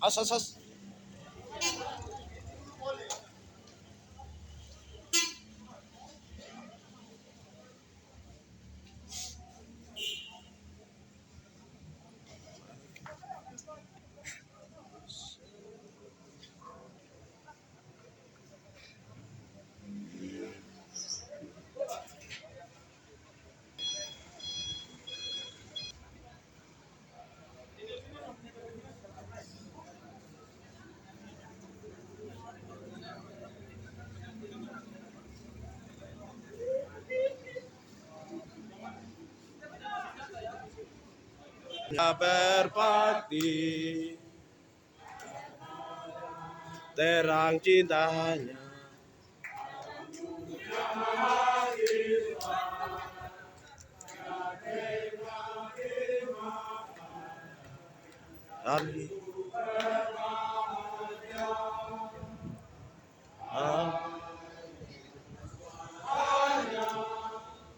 As, as, as. Berbakti terang cintanya kami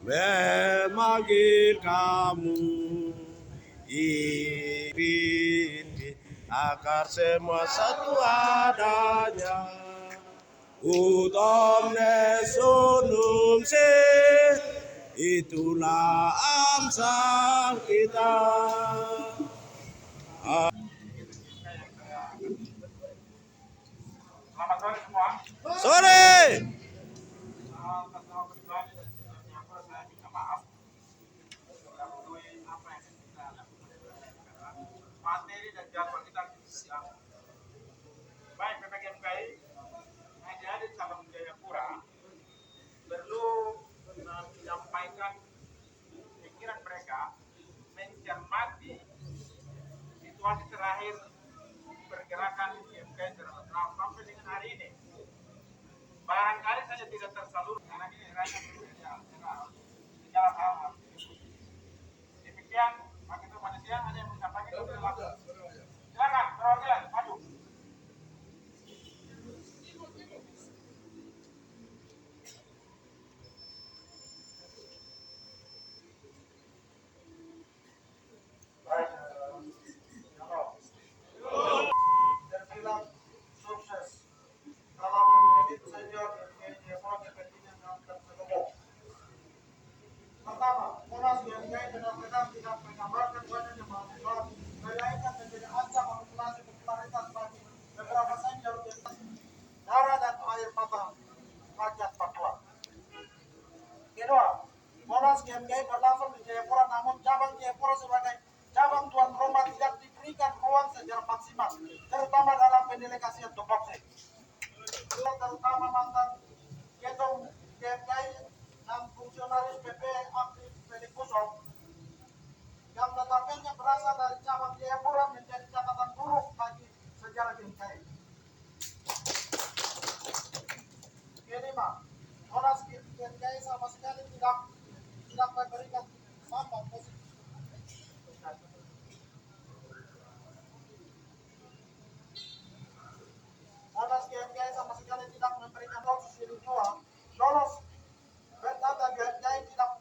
memanggil kamu iri agar semua satu adanya utomne sunum se itulah amsal kita. Selamat sore semua. Sore. Atas nama pribadi dan siapa saya minta maaf mendahului apa yang kita lakukan. Materi dan jadwal kita siang. Baik PPGMKI, adik-adik cabang Jayapura perlu menyampaikan pikiran mereka mencermati situasi terakhir pergerakan PPGMKI internasional sampai dengan hari ini. Barangkali saja tidak tersalur karena ini rakyat secara hal. Demikian, Pak Ketua Panitia ada yang menyampaikan silakan. Silakan, perwakilan maju. Baik, terbilang sukses. Kalau menjadi saja pertama, Monas GMKI benar-benar tidak menggambarkan banyaknya mahasiswa, melainkan menjadi ajang manipulasi popularitas bagi beberapa senior darah dan air mata rakyat Papua. Kedua, Monas GMKI berlangsung di Jayapura, namun cabang Jayapura sebagai cabang tuan rumah tidak diberikan ruang secara maksimal, terutama dalam pendelegasian tupoksi. Terutama mantan ketum GMKI dan fungsionaris PP aktif Feli Kusong yang notabene berasal dari cabang Jayapura menjadi catatan buruk bagi sejarah GMKI. Kelima, Monas GMKI sama sekali tidak memberikan sambal positif. Monas GMKI sama sekali tidak memberikan posisi lolos bertanda GMKI tidak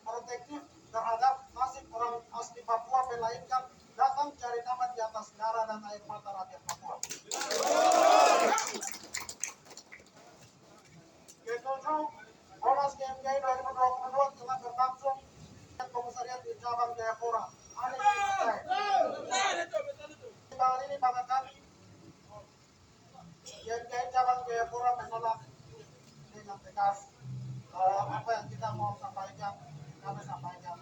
protektif terhadap nasib orang asli Papua, melainkan datang cari nama di atas darah dan air mata rakyat Papua. Ketujuh, Monas GMKI 2022 telah berlangsung komisariat di cabang Jayapura. Kali ini pada kami GMKI cabang Jayapura menolak dengan tegas apa yang kita mau sampaikan, kami sampaikan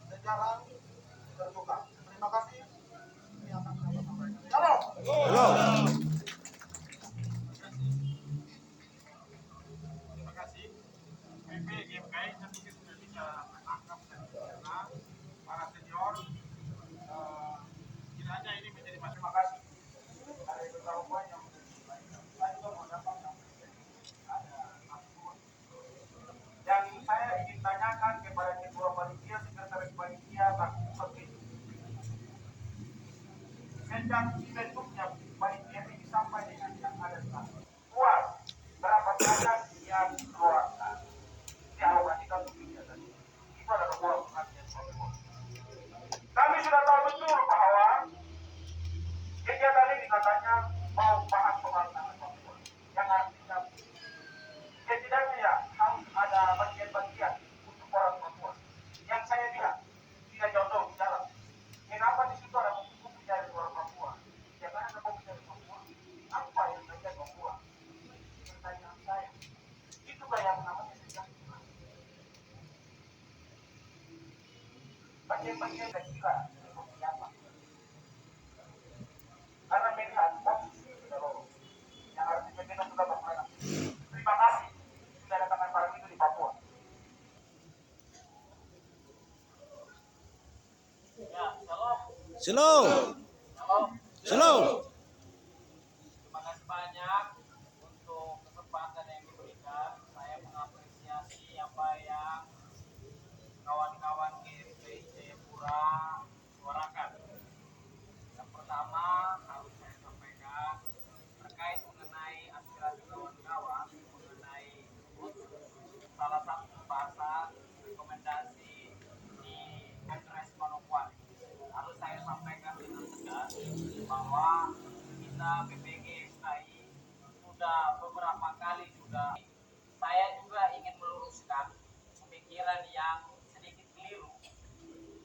secara terbuka. Terima kasih. Ini akan kami sampaikan. Halo. Terima kasih. PP GMKI tentunya sudah bisa menangkap dan mencerna para senior. Kiranya ini menjadi terima kasih. Ada beberapa yang yang saya ingin tanyakan kepada ketua panitia, sekretaris panitia, seperti sejak dibentuknya panitia ini sampai dengan yang ada sekarang, puas berapa banyak yang dikeluarkan dialokasikan untuk kegiatan ini. Itu adalah sebuah perhatian kami sudah tahu betul bahwa kegiatan ini bagian-bagian kecil seperti apa. Karena melihat posisi sudah lolos. Yang harus dipikirkan juga bagaimana. Terima kasih sudah datangkan barang itu di Papua. Ya, shalom. Shalom. Shalom. Shalom. Terima kasih banyak untuk kesempatan yang diberikan. Saya mengapresiasi apa yang kawan-kawan GMPI Jayapura suarakan. Yang pertama harus saya sampaikan terkait mengenai aspirasi kawan-kawan mengenai salah satu pembahasan rekomendasi di Kongres Manokwari. Harus saya sampaikan dengan tegas bahwa kita BPGSKI sudah beberapa kali sudah. Saya juga ingin meluruskan pemikiran yang sedikit keliru.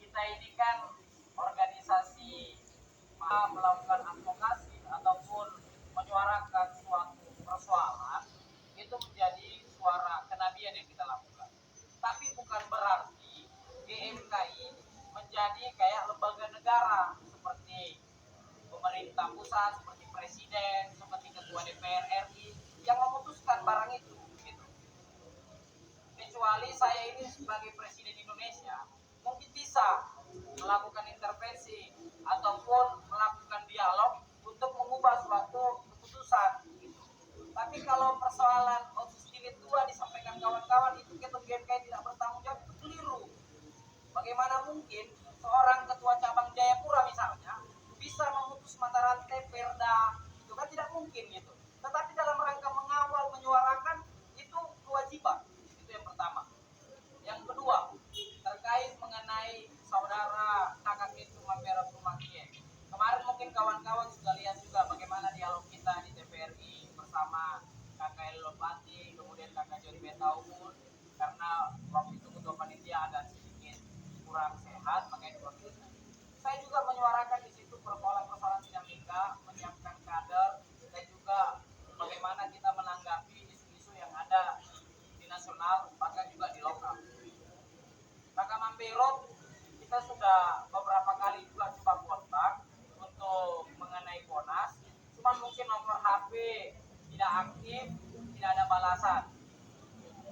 Kita ini kan organisasi melakukan advokasi ataupun menyuarakan suatu persoalan itu menjadi suara kenabian yang kita lakukan. Tapi bukan berarti GMKI menjadi kayak lembaga negara seperti pemerintah pusat, seperti presiden, seperti ketua DPR RI yang memutuskan barang itu. Gitu. Kecuali saya ini sebagai presiden Indonesia mungkin bisa melakukan intervensi ataupun melakukan dialog untuk mengubah suatu keputusan. Gitu. Tapi kalau persoalan otsus jilid 2 disampaikan kawan-kawan itu ketum GMKI tidak bertanggung jawab, itu keliru. Bagaimana mungkin seorang ketua cabang Jayapura misalnya bisa memutus mata rantai perda, itu kan tidak mungkin gitu. Tetapi dalam rangka mengawal, menyuarakan itu kewajiban. Itu yang pertama. Yang kedua, terkait mengenai saudara kakak itu Mampera Tumakie. Kemarin mungkin kawan-kawan sudah lihat juga bagaimana dialog kita di TPRI bersama kakak Lopati, kemudian kakak Jody Betaumur, karena waktu itu ketua panitia ada sedikit kurang sehat, makanya waktu itu saya juga menyuarakan di situ persoalan-persoalan dinamika, menyiapkan kader, dan juga bagaimana kita menanggapi isu-isu yang ada di nasional, bahkan juga di lokal. Kakak Mampero, kita sudah beberapa kali juga coba kontak untuk mengenai Monas, cuma mungkin nomor HP tidak aktif, tidak ada balasan.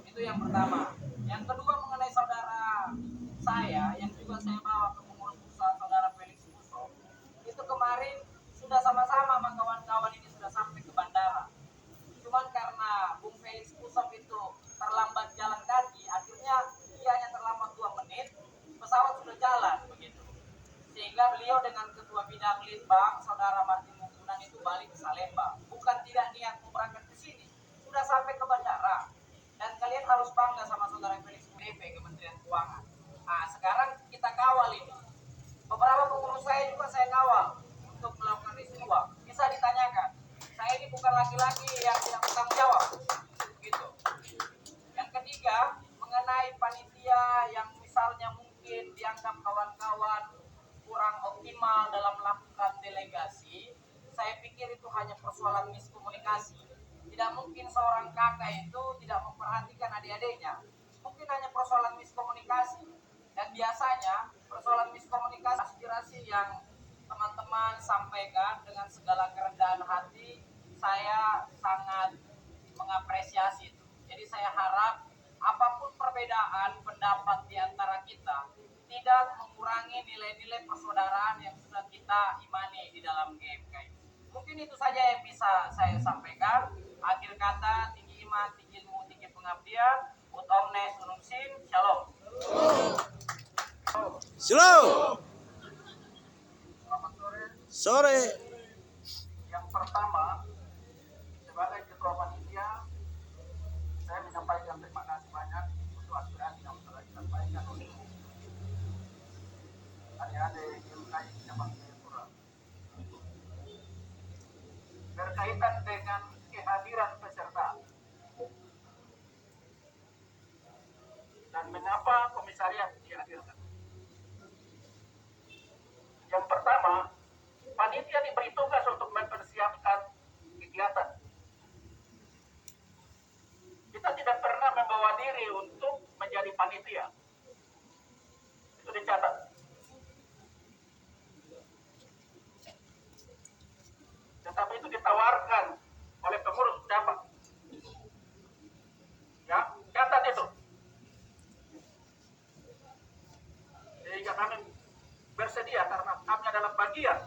Itu yang pertama. Yang kedua mengenai saudara saya yang juga saya bawa ke pengurus pusat, saudara Felix Kuso, itu kemarin sudah sama-sama sama kawan-kawan ini sudah sampai ke bandara. Cuman karena Bung Felix Kuso itu terlambat jalan kaki, akhirnya dia hanya terlambat 2 menit, pesawat sudah jalan begitu. Sehingga beliau dengan ketua bidang Litbang, saudara Martin Mungkunan itu balik ke Salemba. Bukan tidak niat mau berangkat ke sini, sudah sampai ke bandara. Dan kalian harus bangga sama saudara Felix DP Kementerian Keuangan. Nah, sekarang kita kawal ini. Beberapa pengurus saya juga saya kawal untuk melakukan risiko. Bisa ditanyakan. Saya ini bukan laki-laki yang tidak bertanggung jawab. Gitu. Yang ketiga, mengenai panitia yang misalnya mungkin dianggap kawan-kawan kurang optimal dalam melakukan delegasi, saya pikir itu hanya persoalan miskomunikasi. Tidak mungkin seorang kakak itu tidak memperhatikan adik-adiknya. Mungkin hanya persoalan miskomunikasi. Dan biasanya persoalan miskomunikasi aspirasi yang teman-teman sampaikan dengan segala kerendahan hati, saya sangat mengapresiasi itu. Jadi saya harap apapun perbedaan pendapat di antara kita tidak mengurangi nilai-nilai persaudaraan yang sudah kita imani di dalam GMKI. Mungkin itu saja yang bisa saya sampaikan. Akhir kata, tinggi iman, tinggi ilmu, tinggi pengabdian. Ut omnes unum sim. Shalom. Shalom. Selamat sore. Sore. Yang pertama, sebagai ketua panitia, saya menyampaikan terima kasih banyak untuk aspirasi yang telah disampaikan oleh adik-adik GMKI cabang Jayapura. Berkaitan dengan kehadiran peserta dan mengapa komisariat dihadirkan. Yang pertama, panitia diberi tugas untuk mempersiapkan kegiatan. Kita tidak pernah membawa diri untuk menjadi panitia. Itu dicatat. bagian.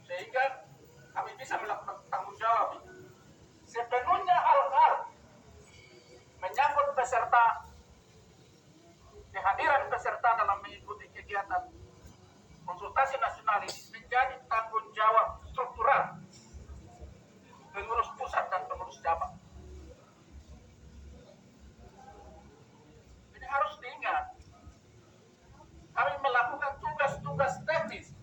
Sehingga kami bisa melakukan tanggung jawab. Sepenuhnya hal-hal menyangkut kehadiran peserta dalam mengikuti kegiatan konsultasi nasional ini menjadi tanggung jawab struktural pengurus pusat dan pengurus cabang. Ini harus diingat. Kami melakukan tugas-tugas teknis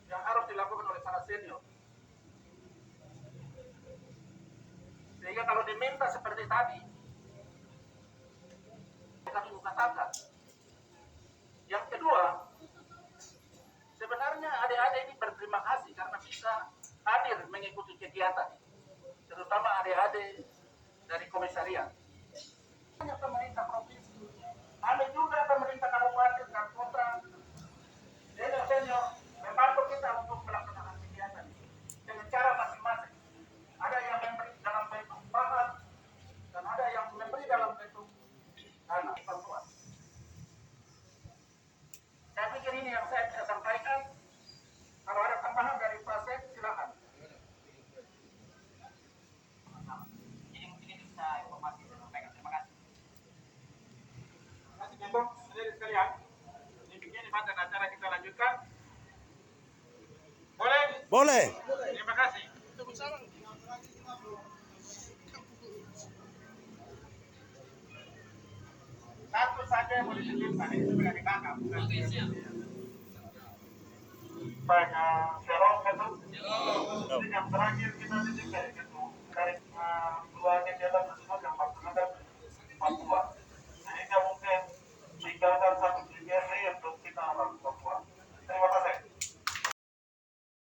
yang harus dilakukan oleh para senior. Sehingga kalau diminta seperti tadi, kami katakan. Yang kedua, sebenarnya adik-adik ini berterima kasih karena bisa hadir mengikuti kegiatan, terutama adik-adik dari komisariat. Hanya pemerintah provinsi, kami juga pemerintah kabupaten dan kota, senior membantu kita untuk melaksanakan kegiatan dengan cara masing-masing. Ada yang memberi dalam bentuk bahan dan ada yang memberi dalam bentuk dana bantuan. Saya pikir ini yang saya bisa sampaikan. Kalau ada tambahan dari Pak Sek, silakan. Ini mungkin bisa informasi saya sampaikan. Terima kasih. Terima kasih, Bung. Saudara sekalian, ini bagian acara kita lanjutkan. Boleh? Boleh. Terima kasih. Satu saja yang boleh ditunjukkan, ini sudah ditangkap. Banyak serong itu. Yang terakhir kita tunjukkan itu dari keluarga dalam